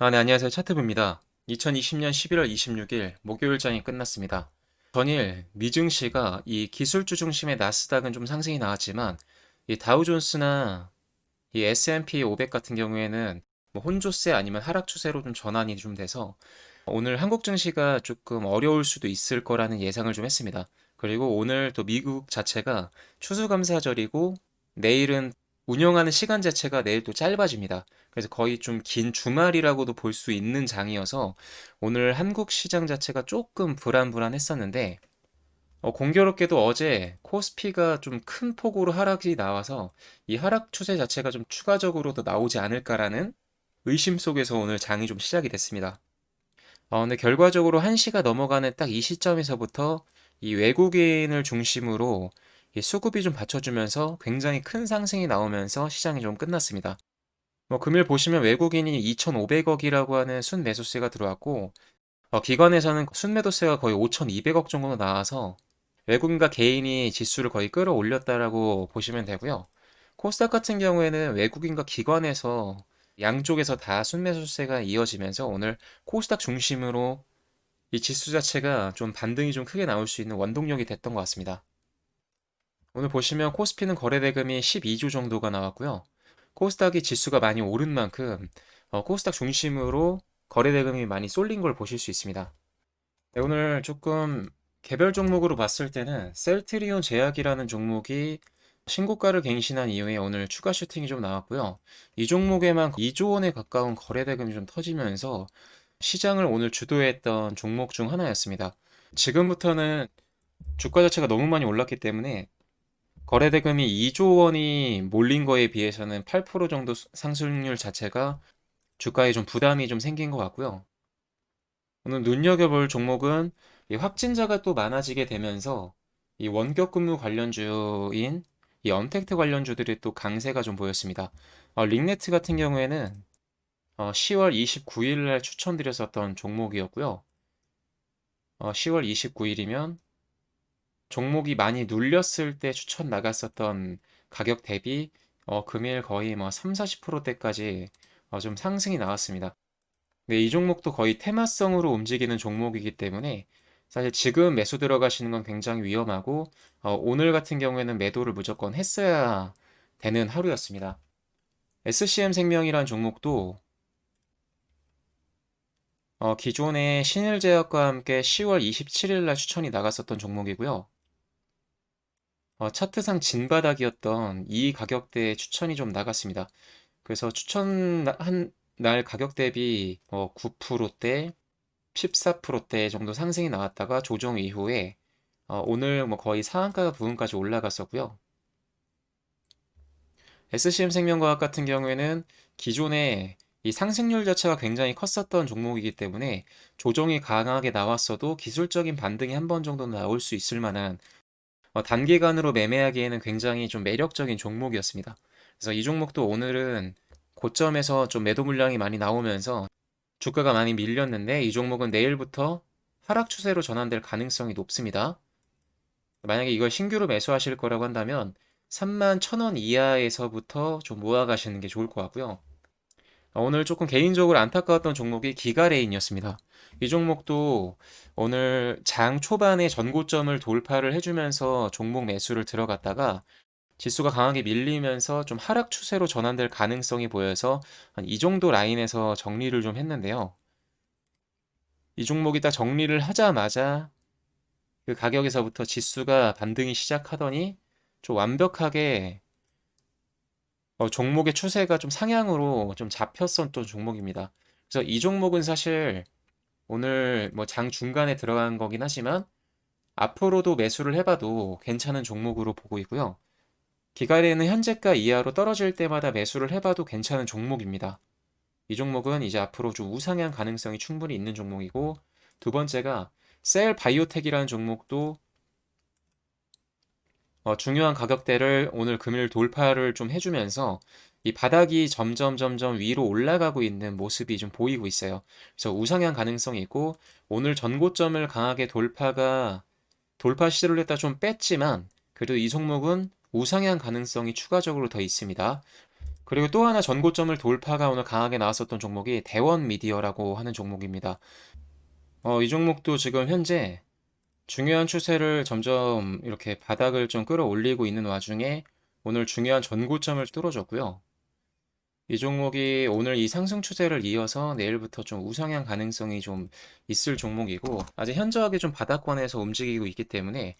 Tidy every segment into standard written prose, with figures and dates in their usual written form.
네, 안녕하세요. 차트부입니다. 2020년 11월 26일 목요일장이 끝났습니다. 전일 미증시가 이 기술주 중심의 나스닥은 좀 상승이 나왔지만 이 다우존스나 이 S&P 500 같은 경우에는 뭐 혼조세 아니면 하락 추세로 좀 전환이 좀 돼서 오늘 한국 증시가 조금 어려울 수도 있을 거라는 예상을 좀 했습니다. 그리고 오늘 또 미국 자체가 추수감사절이고 내일은 운영하는 시간 자체가 내일 또 짧아집니다. 그래서 거의 좀 긴 주말이라고도 볼 수 있는 장이어서 오늘 한국 시장 자체가 조금 불안불안했었는데 공교롭게도 어제 코스피가 좀 큰 폭으로 하락이 나와서 이 하락 추세 자체가 좀 추가적으로 더 나오지 않을까라는 의심 속에서 오늘 장이 좀 시작이 됐습니다. 근데 결과적으로 1시가 넘어가는 딱 이 시점에서부터 이 외국인을 중심으로 이 수급이 좀 받쳐주면서 굉장히 큰 상승이 나오면서 시장이 좀 끝났습니다. 금일 보시면 외국인이 2,500억이라고 하는 순매수세가 들어왔고, 기관에서는 순매도세가 거의 5,200억 정도 나와서 외국인과 개인이 지수를 거의 끌어올렸다라고 보시면 되고요. 코스닥 같은 경우에는 외국인과 기관에서 양쪽에서 다 순매수세가 이어지면서 오늘 코스닥 중심으로 이 지수 자체가 좀 반등이 좀 크게 나올 수 있는 원동력이 됐던 것 같습니다. 오늘 보시면 코스피는 거래대금이 12조 정도가 나왔고요. 코스닥이 지수가 많이 오른 만큼 코스닥 중심으로 거래대금이 많이 쏠린 걸 보실 수 있습니다. 네, 오늘 조금 개별 종목으로 봤을 때는 셀트리온 제약이라는 종목이 신고가를 갱신한 이후에 오늘 추가 슈팅이 좀 나왔고요. 이 종목에만 2조 원에 가까운 거래대금이 좀 터지면서 시장을 오늘 주도했던 종목 중 하나였습니다. 지금부터는 주가 자체가 너무 많이 올랐기 때문에 거래대금이 2조 원이 몰린 거에 비해서는 8% 정도 상승률 자체가 주가에 좀 부담이 좀 생긴 것 같고요. 오늘 눈여겨볼 종목은 이 확진자가 또 많아지게 되면서 이 원격 근무 관련주인 이 언택트 관련주들이 또 강세가 좀 보였습니다. 링네트 같은 경우에는 10월 29일 날 추천드렸었던 종목이었고요. 10월 29일이면 종목이 많이 눌렸을 때 추천 나갔었던 가격 대비 금일 거의 뭐 3, 40%대까지 좀 상승이 나왔습니다. 근데 이 종목도 거의 테마성으로 움직이는 종목이기 때문에 사실 지금 매수 들어가시는 건 굉장히 위험하고 오늘 같은 경우에는 매도를 무조건 했어야 되는 하루였습니다. SCM 생명이란 종목도 기존에 신일제약과 함께 10월 27일 날 추천이 나갔었던 종목이고요. 차트상 진바닥이었던 이 가격대에 추천이 좀 나갔습니다. 그래서 추천한 날 가격 대비 9%대, 14%대 정도 상승이 나왔다가 조정 이후에 오늘 뭐 거의 상한가 부분까지 올라갔었고요. SCM 생명과학 같은 경우에는 기존에 이 상승률 자체가 굉장히 컸었던 종목이기 때문에 조정이 강하게 나왔어도 기술적인 반등이 한 번 정도는 나올 수 있을 만한 단기간으로 매매하기에는 굉장히 좀 매력적인 종목이었습니다. 그래서 이 종목도 오늘은 고점에서 좀 매도 물량이 많이 나오면서 주가가 많이 밀렸는데 이 종목은 내일부터 하락 추세로 전환될 가능성이 높습니다. 만약에 이걸 신규로 매수하실 거라고 한다면 3만 1,000원 이하에서부터 좀 모아가시는 게 좋을 것 같고요. 오늘 조금 개인적으로 안타까웠던 종목이 기가레인이었습니다. 이 종목도 오늘 장 초반에 전고점을 돌파를 해주면서 종목 매수를 들어갔다가 지수가 강하게 밀리면서 좀 하락 추세로 전환될 가능성이 보여서 한 이 정도 라인에서 정리를 좀 했는데요. 이 종목이 딱 정리를 하자마자 그 가격에서부터 지수가 반등이 시작하더니 좀 완벽하게 종목의 추세가 좀 상향으로 좀 잡혔었던 종목입니다. 그래서 이 종목은 사실 오늘 뭐 장 중간에 들어간 거긴 하지만 앞으로도 매수를 해봐도 괜찮은 종목으로 보고 있고요. 기가리는 현재가 이하로 떨어질 때마다 매수를 해봐도 괜찮은 종목입니다. 이 종목은 이제 앞으로 좀 우상향 가능성이 충분히 있는 종목이고 두 번째가 셀 바이오텍이라는 종목도 중요한 가격대를 오늘 금일 돌파를 좀 해주면서 이 바닥이 점점 위로 올라가고 있는 모습이 좀 보이고 있어요. 그래서 우상향 가능성이 있고 오늘 전고점을 강하게 돌파 시도를 했다 좀 뺐지만 그래도 이 종목은 우상향 가능성이 추가적으로 더 있습니다. 그리고 또 하나 전고점을 돌파가 오늘 강하게 나왔었던 종목이 대원 미디어라고 하는 종목입니다. 이 종목도 지금 현재 중요한 추세를 점점 이렇게 바닥을 좀 끌어올리고 있는 와중에 오늘 중요한 전고점을 뚫어줬고요. 이 종목이 오늘 이 상승 추세를 이어서 내일부터 좀 우상향 가능성이 좀 있을 종목이고, 아직 현저하게 좀 바닥권에서 움직이고 있기 때문에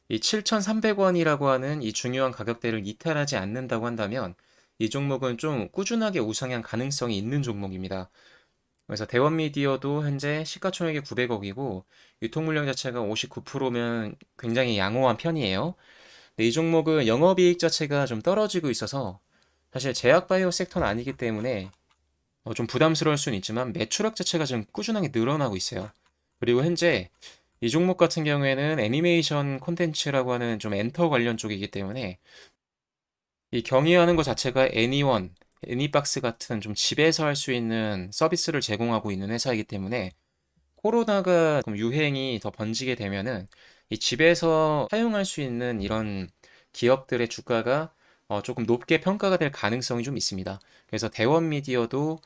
이 7,300원이라고 하는 이 중요한 가격대를 이탈하지 않는다고 한다면 이 종목은 좀 꾸준하게 우상향 가능성이 있는 종목입니다. 그래서 대원미디어도 현재 시가총액이 900억이고 유통 물량 자체가 59%면 굉장히 양호한 편이에요. 근데 이 종목은 영업이익 자체가 좀 떨어지고 있어서 사실 제약바이오 섹터는 아니기 때문에 좀 부담스러울 수는 있지만 매출액 자체가 좀 꾸준하게 늘어나고 있어요. 그리고 현재 이 종목 같은 경우에는 애니메이션 콘텐츠라고 하는 좀 엔터 관련 쪽이기 때문에 이 경유하는 것 자체가 애니원, 애니박스 같은 좀 집에서 할 수 있는 서비스를 제공하고 있는 회사이기 때문에 코로나가 좀 유행이 더 번지게 되면은 이 집에서 사용할 수 있는 이런 기업들의 주가가 조금 높게 평가가 될 가능성이 좀 있습니다. 그래서 대원 미디어도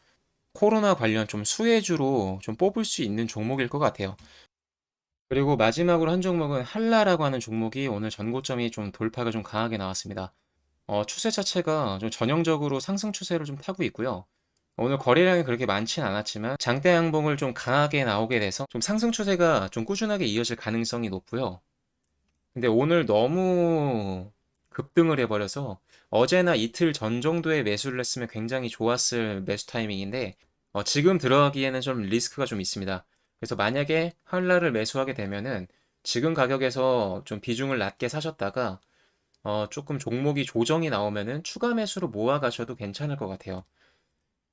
코로나 관련 좀 수혜주로 좀 뽑을 수 있는 종목일 것 같아요. 그리고 마지막으로 한 종목은 한라라고 하는 종목이 오늘 전고점이 좀 돌파가 좀 강하게 나왔습니다. 추세 자체가 좀 전형적으로 상승 추세를 좀 타고 있고요. 오늘 거래량이 그렇게 많진 않았지만 장대 양봉을 좀 강하게 나오게 돼서 좀 상승 추세가 좀 꾸준하게 이어질 가능성이 높고요. 근데 오늘 너무 급등을 해버려서 어제나 이틀 전 정도에 매수를 했으면 굉장히 좋았을 매수 타이밍인데 지금 들어가기에는 좀 리스크가 좀 있습니다. 그래서 만약에 한라를 매수하게 되면은 지금 가격에서 좀 비중을 낮게 사셨다가 조금 종목이 조정이 나오면은 추가 매수로 모아 가셔도 괜찮을 것 같아요.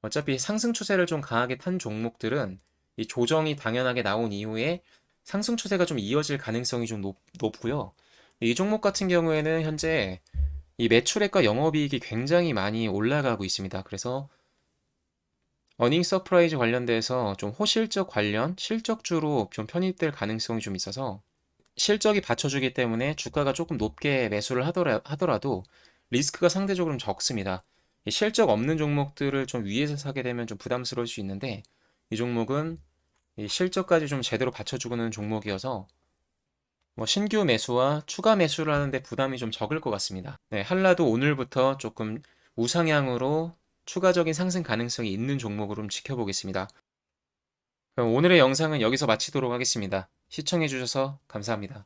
어차피 상승 추세를 좀 강하게 탄 종목들은 이 조정이 당연하게 나온 이후에 상승 추세가 좀 이어질 가능성이 좀 높고요. 이 종목 같은 경우에는 현재 이 매출액과 영업이익이 굉장히 많이 올라가고 있습니다. 그래서 어닝 서프라이즈 관련돼서 좀 호실적 관련 실적주로 좀 편입될 가능성이 좀 있어서 실적이 받쳐주기 때문에 주가가 조금 높게 매수를 하더라도 리스크가 상대적으로 좀 적습니다. 이 실적 없는 종목들을 좀 위에서 사게 되면 좀 부담스러울 수 있는데 이 종목은 이 실적까지 좀 제대로 받쳐주는 종목이어서 뭐 신규 매수와 추가 매수를 하는데 부담이 좀 적을 것 같습니다. 네, 한라도 오늘부터 조금 우상향으로 추가적인 상승 가능성이 있는 종목으로 좀 지켜보겠습니다. 그럼 오늘의 영상은 여기서 마치도록 하겠습니다. 시청해주셔서 감사합니다.